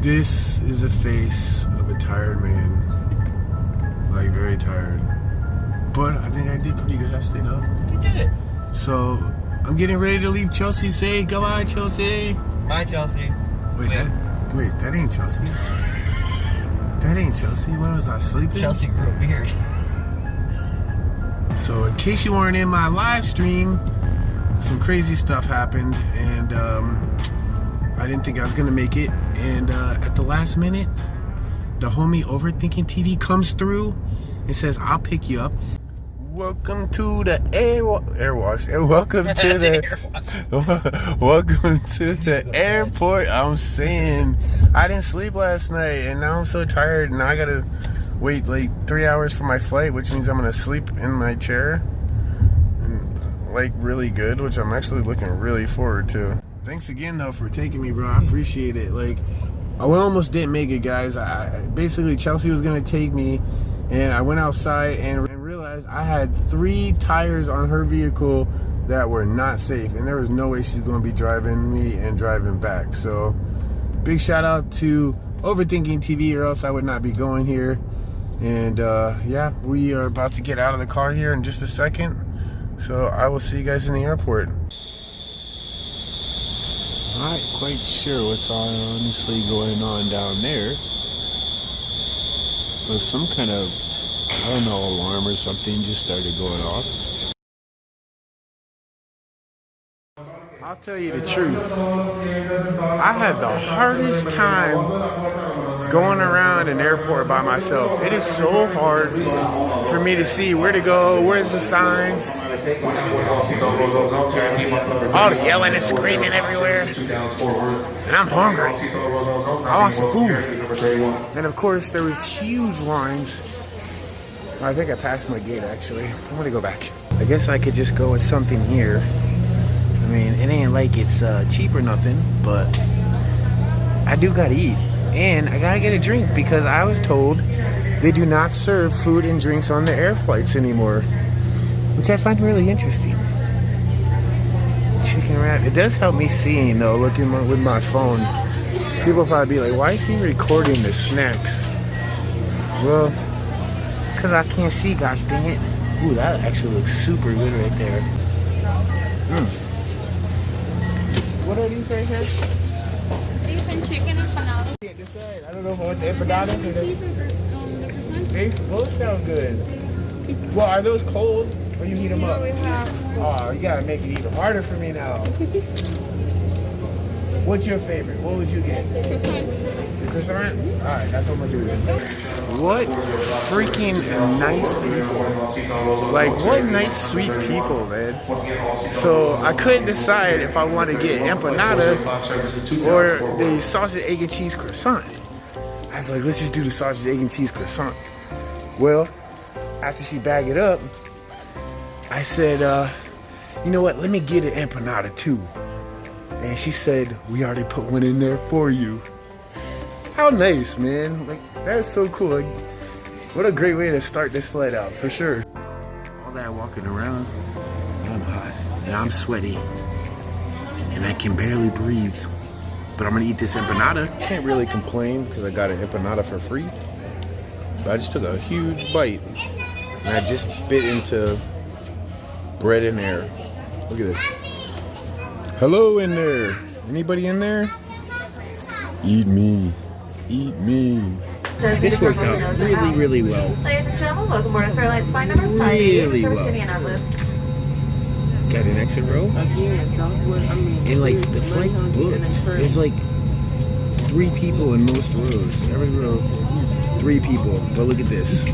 This is the face of a tired man. Like, very tired. But I think I did pretty good. I stayed up. You did it. So, I'm getting ready to leave Jossee. Say goodbye, Jossee. Bye, Jossee. Wait, that ain't Jossee. That ain't Jossee. What was I sleeping? Jossee grew a beard. So, in case you weren't in my live stream, some crazy stuff happened, and I didn't think I was gonna make it. And at the last minute, the homie Overthinking TV comes through and says, "I'll pick you up." Welcome to the airwash. Welcome to the welcome to the airport. I'm saying I didn't sleep last night, and now I'm so tired. Now I gotta wait like 3 hours for my flight, which means I'm gonna sleep in my chair, like really good, which I'm actually looking really forward to. Thanks again though for taking me, bro. I appreciate it. Like, I almost didn't make it, guys. Basically Chelsea was gonna take me, and I went outside and realized I had 3 tires on her vehicle that were not safe, and there was no way she's gonna be driving me and driving back. So big shout out to Overthinking TV, or else I would not be going here. And yeah, we are about to get out of the car here in just a second, so I will see you guys in the airport. Not quite sure what's honestly going on down there. But some kind of, I don't know, alarm or something just started going off. I'll tell you the truth. I had the hardest time going around an airport by myself. It is so hard for me to see where to go, where's the signs. All the yelling and screaming everywhere. And I'm hungry. I want some food. And of course there was huge lines. I think I passed my gate actually. I'm gonna go back. I guess I could just go with something here. I mean, it ain't like it's cheap or nothing, but I do gotta eat. And I gotta get a drink because I was told they do not serve food and drinks on the air flights anymore, which I find really interesting. Chicken wrap. It does help me seeing though, looking with my phone. People probably be like, why is he recording the snacks? Well, because I can't see, gosh dang it. Ooh, that actually looks super good right there. What are these right here? Beef and chicken empanada. I can't decide. I don't know if I want the empanadas or the... They both sound good. Well, are those cold or you heat them up? Oh, you gotta make it even harder for me now. What's your favorite? What would you get? The croissant? Alright, that's what I'm gonna do then. What freaking nice people. Like, what nice, sweet people, man. So, I couldn't decide if I want to get empanada or the sausage, egg, and cheese croissant. I was like, let's just do the sausage, egg, and cheese croissant. Well, after she bagged it up, I said, you know what, let me get an empanada too. And she said, we already put one in there for you. How nice, man. Like, that's so cool. Like, what a great way to start this flight out, for sure. All that walking around, I'm hot and I'm sweaty and I can barely breathe. But I'm gonna eat this empanada. Can't really complain because I got an empanada for free. But I just took a huge bite and I just bit into bread and air. Look at this. Hello in there. Anybody in there? Eat me. Eat me. This worked out really, really well. Ladies and gentlemen, welcome aboard our airline's flight number 5. Really well. Indianapolis. Got an exit row. And like the flight booked. There's like 3 people in most rows. Every row, 3 people. But look at this.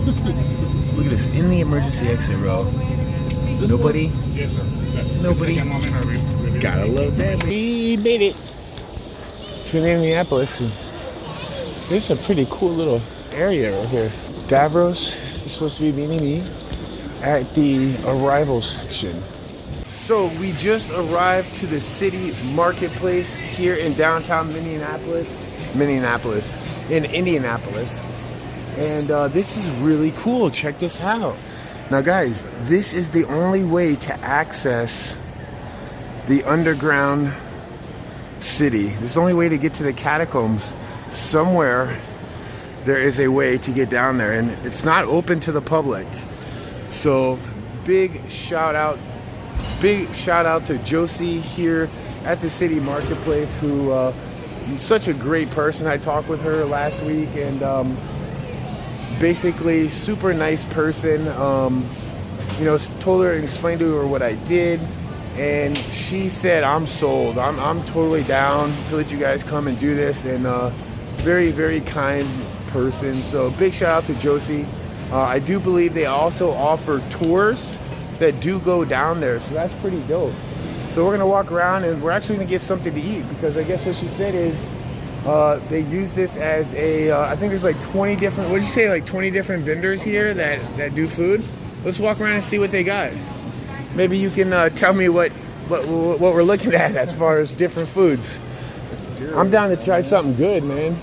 Look at this. In the emergency exit row. Nobody? Yes, sir. Nobody? Gotta love that. We made it to Indianapolis. This is a pretty cool little area right here. Davros is supposed to be meeting me at the arrival section. So we just arrived to the city marketplace here in downtown Indianapolis. In Indianapolis. And this is really cool. Check this out. Now guys, this is the only way to access the underground city. This is the only way to get to the catacombs. somewhere there is a way to get down there, and it's not open to the public. So big shout out to Jossee here at the city marketplace, who such a great person. I talked with her last week, and basically super nice person. You know, told her and explained to her what I did, and she said, I'm sold. I'm totally down to let you guys come and do this, and very, very kind person. So big shout out to Jossee. I do believe they also offer tours that do go down there, so that's pretty dope. So we're gonna walk around, and we're actually gonna get something to eat, because I guess what she said is they use this as a I think there's like 20 different, what did you say, like 20 different vendors here that do food. Let's walk around and see what they got. Maybe you can tell me what we're looking at as far as different foods. I'm down to try something good, man.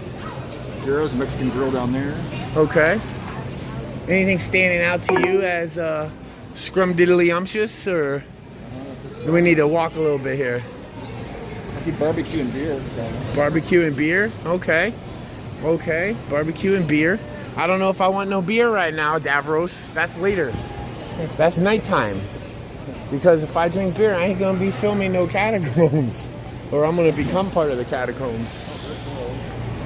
Gyros, Mexican grill down there. Okay. Anything standing out to you as scrumdiddlyumptious, or do we need to walk a little bit here? I see barbecue and beer. Barbecue and beer? Okay. Okay. Barbecue and beer. I don't know if I want no beer right now, Davros. That's later. That's nighttime. Because if I drink beer, I ain't gonna be filming no catacombs. Or I'm gonna become part of the catacombs.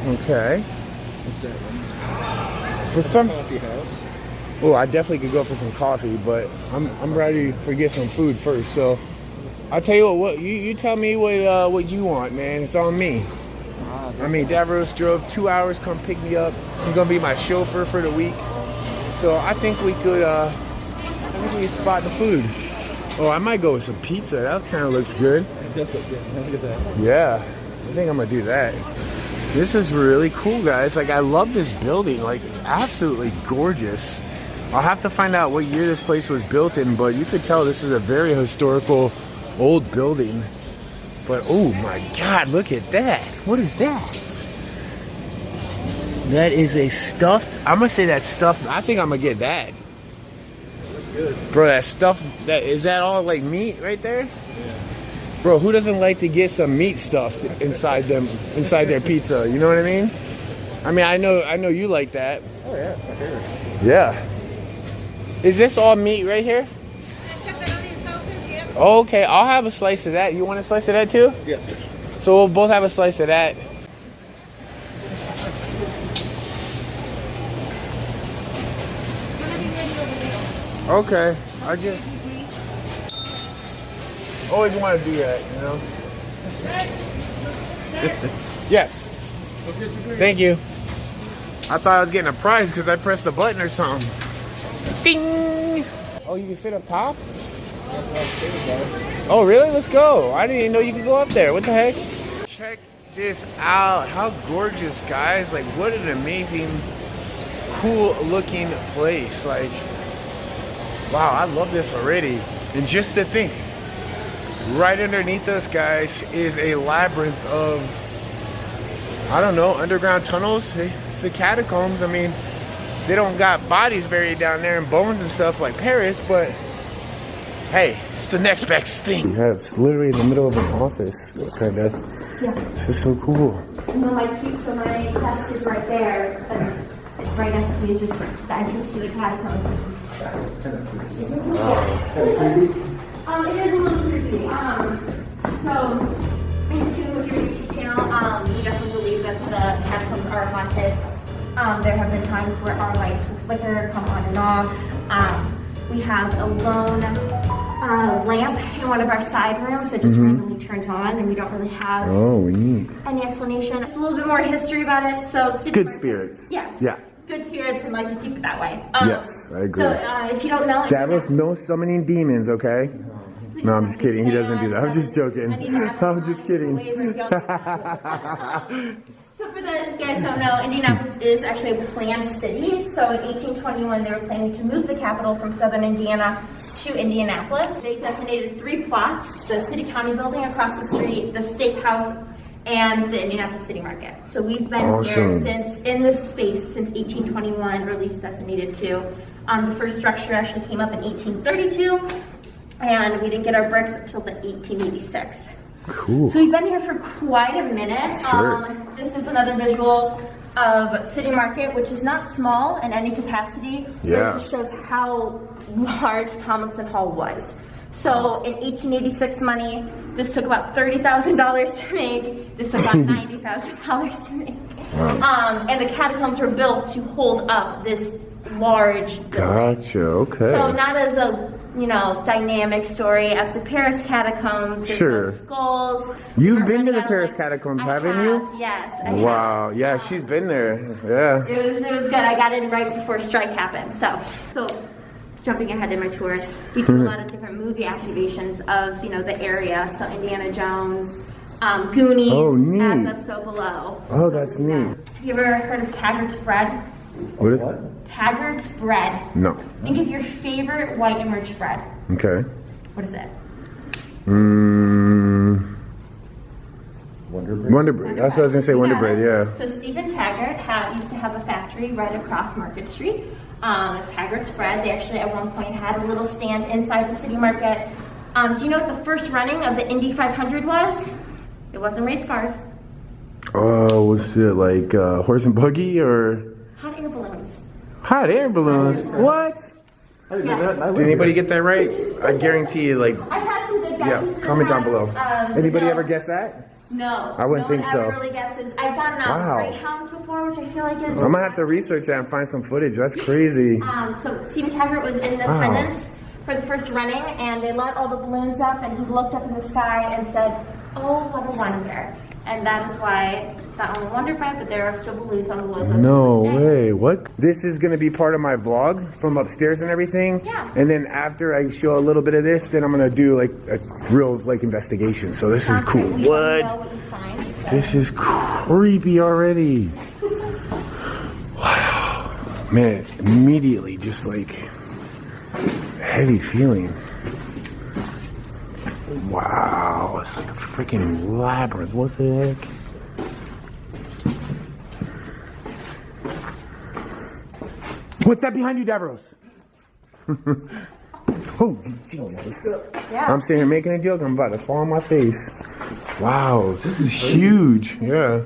Okay. What's that one? For some coffee house. Oh, I definitely could go for some coffee, but I'm ready to get some food first. So I'll tell you what you tell me what you want, man. It's on me. I mean, Davros drove 2 hours, come pick me up. He's gonna be my chauffeur for the week. So I think we could spot the food. Oh, I might go with some pizza. That kind of looks good. It does look good. Look at that. Yeah, I think I'm gonna do that. This is really cool, guys. Like, I love this building. Like, it's absolutely gorgeous. I'll have to find out what year this place was built in, but you could tell this is a very historical old building. But oh my God, look at that. What is that? That is a stuffed, I'm gonna say that's stuffed. I think I'm gonna get that. That's good. Bro, that stuff, is that all like meat right there? Yeah. Bro, who doesn't like to get some meat stuffed inside their pizza? You know what I mean? I mean, I know you like that. Oh yeah, it's my favorite. Yeah. Is this all meat right here? Okay, I'll have a slice of that. You want a slice of that too? Yes. So we'll both have a slice of that. Okay, I just always want to do that, you know? Yes. Thank you. I thought I was getting a prize because I pressed the button or something. Ding! Oh, you can sit up top? Oh, really? Let's go. I didn't even know you could go up there. What the heck? Check this out. How gorgeous, guys. Like, what an amazing, cool looking place. Like, wow, I love this already. And just to think, right underneath us, guys, is a labyrinth of, I don't know, underground tunnels. It's the catacombs. I mean, they don't got bodies buried down there and bones and stuff like Paris, but hey, it's the next best thing. We have literally in the middle of an office, kind of. Yeah. It's so cool. And then my desk is right there, but it's right next to me is just the entrance to the catacombs. It is a little creepy. So, into your YouTube channel, we definitely believe that the catacombs are haunted. There have been times where our lights will flicker, come on and off. We have a lone lamp in one of our side rooms that just randomly turns on, and we don't really have any explanation. Just a little bit more history about it. So good spirits. Yes. Yeah. Good spirits, and like to keep it that way. Yes, I agree. So if you don't know, Davros, no summoning demons, okay? No, I'm just kidding. He doesn't do that. I'm just joking. I'm just kidding. So for those guys who don't know, Indianapolis is actually a planned city. So in 1821, they were planning to move the capital from southern Indiana to Indianapolis. They designated 3 plots: the city-county building across the street, the steakhouse, and the Indianapolis City Market. So we've been here in this space since 1821, or at least designated to. The first structure actually came up in 1832, and we didn't get our bricks until the 1886. Cool. So we've been here for quite a minute. Sure. This is another visual of City Market, which is not small in any capacity. Yeah. But it just shows how large Tomlinson Hall was. So in 1886 money, this took about $30,000 to make. This took about $90,000 to make. Wow. And the catacombs were built to hold up this large building. Gotcha, okay. So not as a, you know, dynamic story as the Paris catacombs. There's Sure. no skulls. You've been to the Like, Paris catacombs, I haven't have, you? Yes, I have. Wow, yeah, she's been there. Yeah. It was good. I got in right before strike happened. So jumping ahead in my tours, we do a lot of different movie activations of, you know, the area. So Indiana Jones, Goonies, Oh, neat. As Of So Below. Oh, that's neat. Have you ever heard of Taggart's bread? What is that? Taggart's bread. No. Think of your favorite white enriched bread. Okay. What is it? Wonder Bread. That's what I was gonna say. Wonder Bread. Yeah. So Stephen Taggart used to have a factory right across Market Street. Taggart's Bread. They actually at one point had a little stand inside the City Market. Do you know what the first running of the Indy 500 was? It wasn't race cars. Oh, was it like horse and buggy or Hot air balloons. hot air balloons? What? I didn't know that. and I Did lived anybody there. get that right? I guarantee you, like, I had some good yeah. guesses. in the Comment down below. past. Anybody No. ever guess that? No. I wouldn't no think one so. ever really guesses. I've gotten Wow. Greyhounds before, which I feel like is. I'm gonna have to research that and find some footage. That's crazy. So Stephen Taggart was in attendance for the first running, and they let all the balloons up, and he looked up in the sky and said, "Oh, what a wonder!" And that is why it's not only Wonder Bread, but there are still balloons on the logo. No to this day. way. What? This is gonna be part of my vlog from upstairs and everything. Yeah. And then after I show a little bit of this, then I'm gonna do like a real like investigation. So this is Sounds cool. great. We don't know What? what you find. This is creepy already. Wow. Man, immediately just like heavy feeling. Wow, it's like a freaking labyrinth. What the heck? What's that behind you, Davros? Oh, Jesus. Yeah. I'm sitting here making a joke. I'm about to fall on my face. Wow, this is huge. Yeah.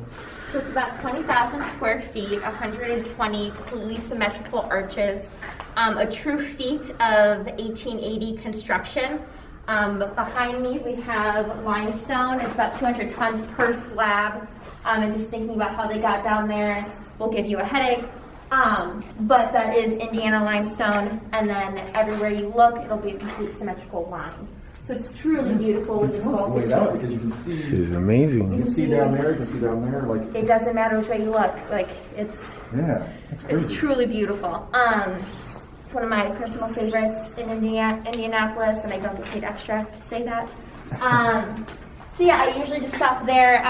So it's about 20,000 square feet, 120 completely symmetrical arches, a true feat of 1880 construction. Behind me we have limestone. It's about 200 tons per slab. And just thinking about how they got down there will give you a headache. But that is Indiana limestone, and then everywhere you look, it'll be a complete symmetrical line. So it's truly beautiful with its It's vaulted laid out ceiling. because you can This see. is amazing. You can see down there. You can see down there. Like It doesn't matter which way you look. Like it's yeah, that's crazy. It's truly beautiful. It's one of my personal favorites in Indianapolis, and I don't get paid extra to say that. So yeah, I usually just stop there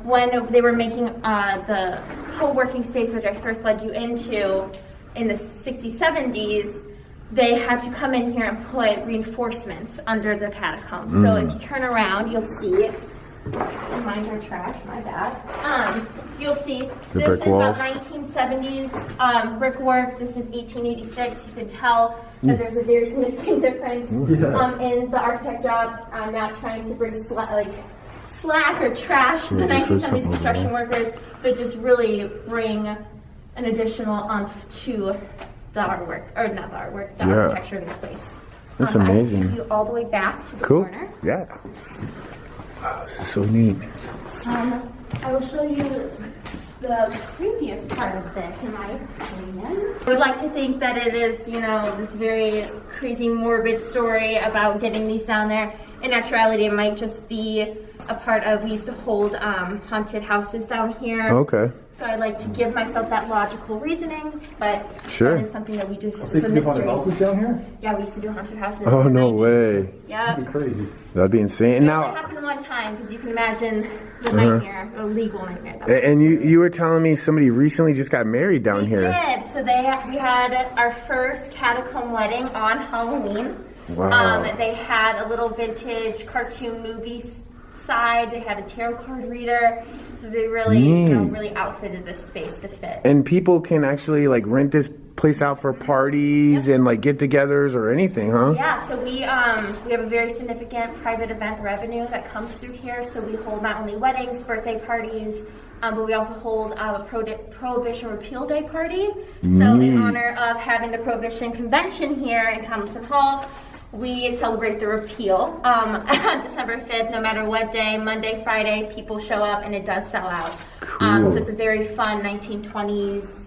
when they were making the co-working space, which I first led you into in the 60s, 70s. They had to come in here and put reinforcements under the catacombs. So if you turn around, you'll see. Mind our trash, my bad. You'll see The this brick is walls. about 1970s brickwork. This is 1886. You can tell that there's a very significant difference in the architect job. I'm not trying to bring slack or trash the Yeah, just 1970s something construction like workers, but just really bring an additional oomph to the artwork, or not the artwork, the Yeah. architecture of this place. That's I can amazing. take you all the way back to the Cool. corner. Yeah. Wow, this is so neat. I will show you the creepiest part of this, in my opinion. I would like to think that it is, you know, this very crazy, morbid story about getting these down there. In actuality, it might just be a part of, we used to hold haunted houses down here. Okay. So I like to give myself that logical reasoning, but Sure. that is something that we just, They it's a used to do haunted mystery. houses down here. Yeah, we used to do haunted houses. Oh, in the no 90s. way. Yeah. That'd be crazy. That'd be insane. And It only now, happened one time, because you can imagine the nightmare, a legal nightmare. That was and you were telling me somebody recently just got married down We here. did. So we had our first catacomb wedding on Halloween. Wow. They had a little vintage cartoon movie side. They had a tarot card reader. So they really, you know, really outfitted this space to fit. And people can actually like rent this place out for parties and like get-togethers or anything, huh? Yeah, so we have a very significant private event revenue that comes through here. So we hold not only weddings, birthday parties, but we also hold a Prohibition Repeal Day party. So in honor of having the Prohibition Convention here in Tomlinson Hall, we celebrate the repeal on December 5th, no matter what day, Monday, Friday, people show up and it does sell out. Cool. So it's a very fun 1920s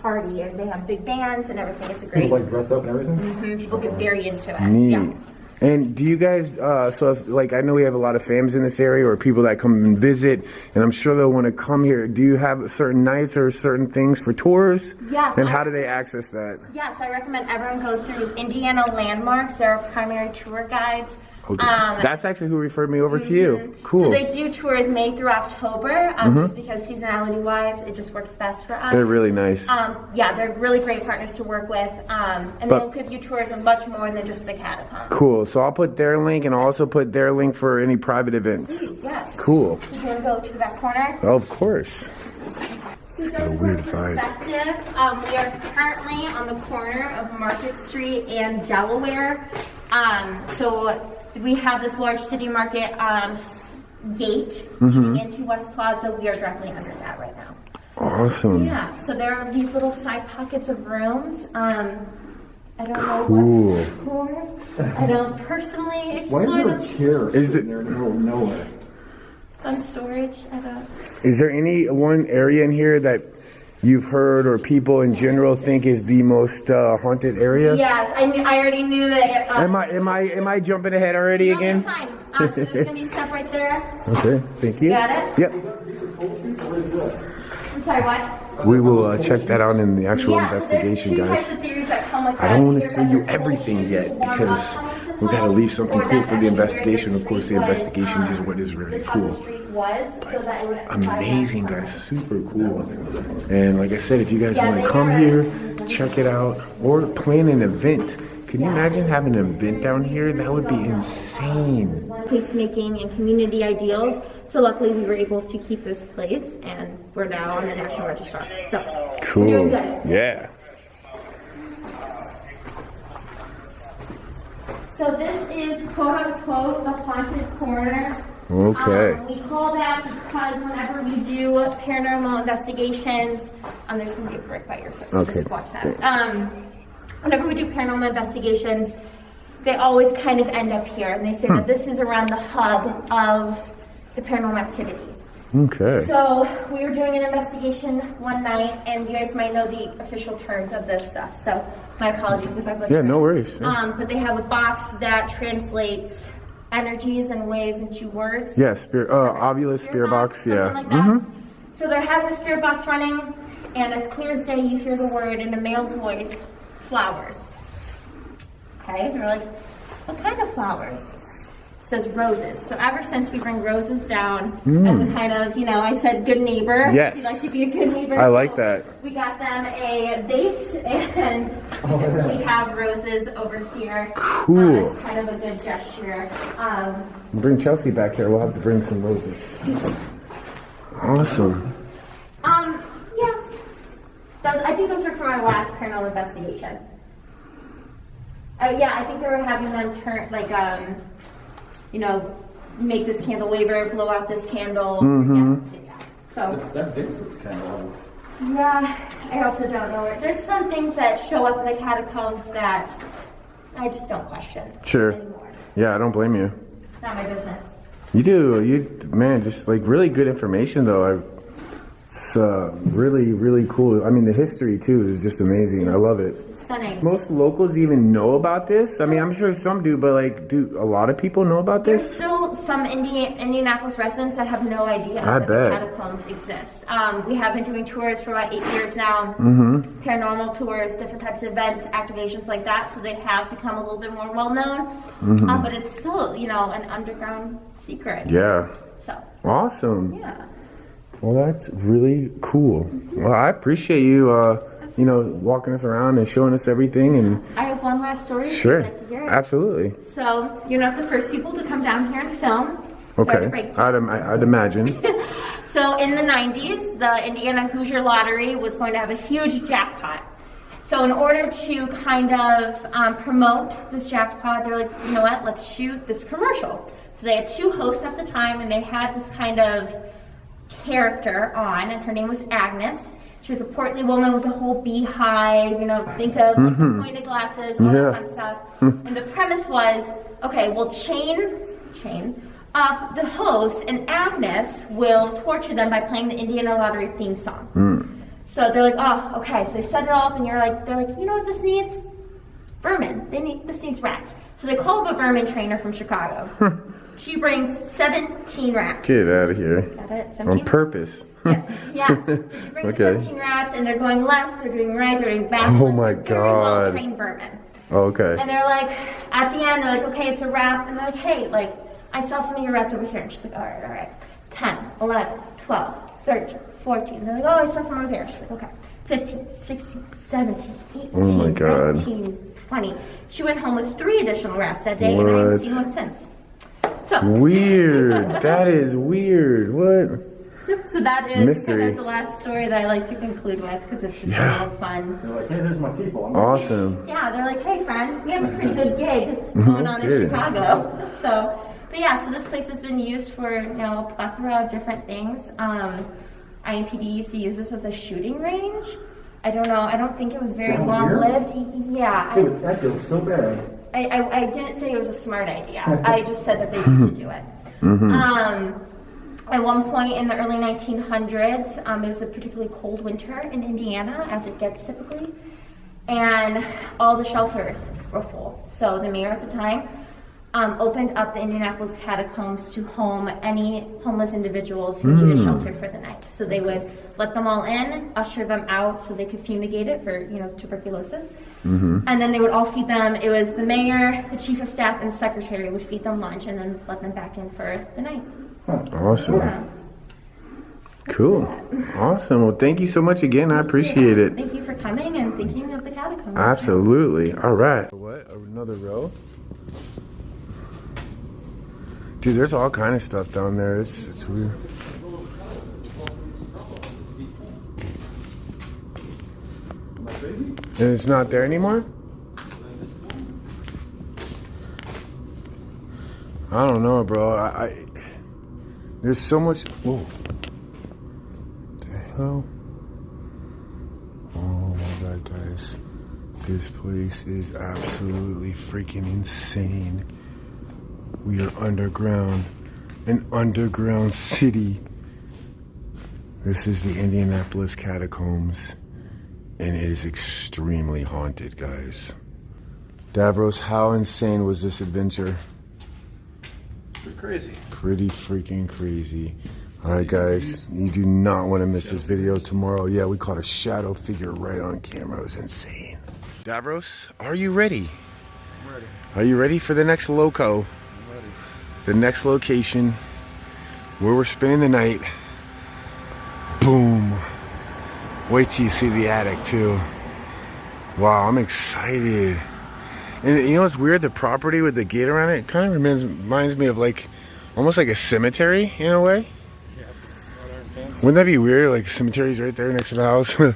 party, and they have big bands and everything. It's a great. People like dress up and everything? Mm-hmm. People get very into it. Neat. Yeah. And do you guys, so if, like, I know we have a lot of fams in this area or people that come and visit, and I'm sure they'll want to come here. Do you have certain nights or certain things for tours? Yes. And how do they access that? Yeah, so I recommend everyone go through Indiana Landmarks. They're our primary tour guides. Okay. That's actually who referred me over to you. Cool. So they do tours May through October, just because seasonality-wise, it just works best for us. They're really nice. Yeah, they're really great partners to work with, and they'll give you tours of much more than just the catacombs. Cool. So I'll put their link, and I'll also put their link for any private events. Please, yes. Cool. You want to go to the back corner? Oh, of course. So got a weird vibe. We are currently on the corner of Market Street and Delaware. So we have this large city market gate leading into West Plaza. We are directly under that right now. Awesome. Yeah, so there are these little side pockets of rooms. I don't know what for. I don't personally explore Why is there them. a chair sitting there in the middle of nowhere? Fun storage. I don't. Is there any one area in here that you've heard or people in general think is the most haunted area? Yes, I already knew that. Am I jumping ahead already No, again? you're fine. So there's gonna be stuff right there. Okay, thank you. Got it? Yep. I'm sorry, what? We will check that out in the actual investigation, so there's two guys. types of theories that come with I that. don't want to Either show you whether everything it's yet one because Tomlinson we got to Hall, leave something or cool that's for the actually where investigation. this Of course, the street was, investigation is what is really the top of the cool. street was, so that it would Amazing, guys. Super cool. And like I said, if you guys want to come here, check it out, or plan an event. Can you imagine having an event down here? That would be insane. Placemaking and community ideals. So luckily we were able to keep this place, and we're now on the National Register. So we're doing Cool. good. Yeah. So this is quote unquote the haunted corner. Okay. We call that because whenever we do paranormal investigations, there's gonna be a brick by your foot, so Okay. just watch that. Whenever we do paranormal investigations, they always kind of end up here, and they say that this is around the hub of the paranormal activity. Okay. So we were doing an investigation one night, and you guys might know the official terms of this stuff. So my apologies if I butchered. Yeah, no worries. But they have a box that translates energies and waves into words. Yeah, Ovulus, Spirit Box, something yeah. like that. So they're having the spirit box running, and as clear as day, you hear the word in a male's voice, flowers. Okay, they're like, what kind of flowers? It says roses. So ever since we bring roses down as a kind of, I said good neighbor. Yes. We like to be a good neighbor. I like that. We got them a vase, and we have roses over here. Cool. It's kind of a good gesture. Bring Chelsea back here. We'll have to bring some roses. Awesome. Yeah. I think those were for my last paranormal investigation. Yeah, I think they were having them turn, make this candle waver, blow out this candle. Yes, yeah. So. That vase looks kind of old. Yeah, I also don't know where. There's some things that show up in the catacombs that I just don't question anymore. Yeah, I don't blame you. It's not my business. You do. Man, just like really good information though. It's really, really cool. I mean, the history too is just amazing. I love it. Stunning. Most locals even know about this. I mean, I'm sure some do, but do a lot of people know about this? There's still some Indianapolis residents that have no idea that the catacombs exist. We have been doing tours for about 8 years now. Paranormal tours, different types of events, activations like that. So they have become a little bit more well known. But it's still, an underground secret. Yeah. So. Awesome. Yeah. Well, that's really cool. Well, I appreciate you, walking us around and showing us everything. And I have one last story. Sure. If you'd like to hear it. Absolutely. So you're not the first people to come down here and film. Okay, I'd imagine. So in the 90s, the Indiana Hoosier Lottery was going to have a huge jackpot. So in order to kind of promote this jackpot, they're like, you know what, let's shoot this commercial. So they had 2 hosts at the time, and they had this kind of character on, and her name was Agnes. She was a portly woman with a whole beehive, you know, think of pointed glasses, all that kind of stuff. And the premise was, okay, we'll chain up the hosts, and Agnes will torture them by playing the Indiana Lottery theme song. So they're like, oh, okay. So they set it all up, and they're like, you know what this needs? Vermin. This needs rats. So they call up a vermin trainer from Chicago. She brings 17 rats. Get out of here. Got it? 17? On purpose. Yes. So she brings 17 rats, and they're going left, they're doing right, they're doing backwards. Oh my God. Very well-trained vermin. Okay. And they're like, at the end, they're like, okay, it's a wrap. And they're like, hey, like, I saw some of your rats over here. And she's like, all right. 10, 11, 12, 13, 14. And they're like, oh, I saw some over there. She's like, okay. 15, 16, 17, 18, oh my God. 19, 20. She went home with 3 additional rats that day, and I haven't seen one since. So weird. That is weird. What? So that is mystery. kind of the last story that I like to conclude with, because it's just a little fun. They're like, hey, there's my people. Awesome. Yeah, they're like, hey friend, we have a pretty good gig going on in Chicago. So, but yeah, so this place has been used for, you know, a plethora of different things. IMPD used to use this as a shooting range. I don't know, I don't think it was very long-lived. Yeah. That feels so bad. I didn't say it was a smart idea. I just said that they used to do it. At one point in the early 1900s, it was a particularly cold winter in Indiana, as it gets typically, and all the shelters were full. So the mayor at the time opened up the Indianapolis Catacombs to home any homeless individuals who needed shelter for the night. So they would let them all in, usher them out so they could fumigate it for, you know, tuberculosis. And then they would all feed them. It was the mayor, the chief of staff, and the secretary would feed them lunch and then let them back in for the night. Awesome. Yeah. Cool. Awesome. Well, thank you so much again. I appreciate it. Thank you for coming and thinking of the catacombs. Absolutely. All right. What? Another row? Dude, there's all kind of stuff down there. It's weird. And it's not there anymore? I don't know, bro. There's so much. Whoa. What the hell? Oh my God, guys. This place is absolutely freaking insane. We are underground. An underground city. This is the Indianapolis Catacombs. And it is extremely haunted, guys. Davros, how insane was this adventure? Pretty crazy. Pretty freaking crazy. Alright guys, you do not want to miss this video tomorrow. Yeah, we caught a shadow figure right on camera. It was insane. Davros, are you ready? I'm ready. Are you ready for the next loco? I'm ready. The next location where we're spending the night. Boom. Wait till you see the attic too. Wow, I'm excited. And you know what's weird? The property with the gate around it kind of reminds me of like, almost like a cemetery in a way. Yeah, fancy. Wouldn't that be weird? Like cemetery's right there next to the house. I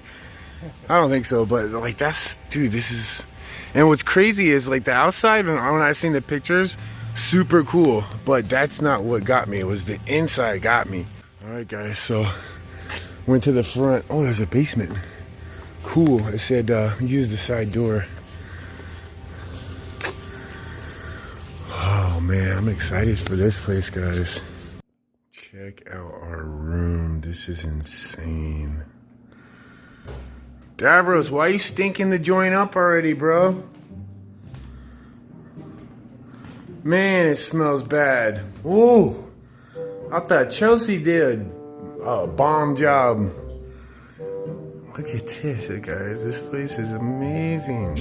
don't think so, but like that's, dude, this is, and what's crazy is like the outside, when I seen the pictures, super cool, but that's not what got me. It was the inside got me. All right guys, so went to the front. Oh, there's a basement. Cool. It said use the side door. Oh man, I'm excited for this place, guys. Check out our room. This is insane. Davros, why you stinking the joint up already, bro? Man, it smells bad. Ooh, I thought Jossee did a bomb job. Look at this, guys. This place is amazing.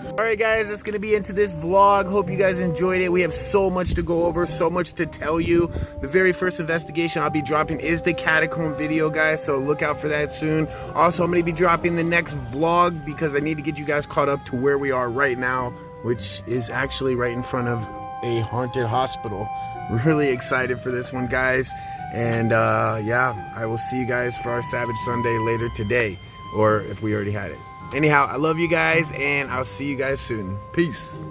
Alright guys, that's going to be into this vlog. Hope you guys enjoyed it. We have so much to go over, so much to tell you. The very first investigation I'll be dropping is the catacomb video, guys, so look out for that soon. Also, I'm going to be dropping the next vlog because I need to get you guys caught up to where we are right now, which is actually right in front of a haunted hospital. Really excited for this one, guys. And yeah, I will see you guys for our Savage Sunday later today, or if we already had it. Anyhow, I love you guys, and I'll see you guys soon. Peace.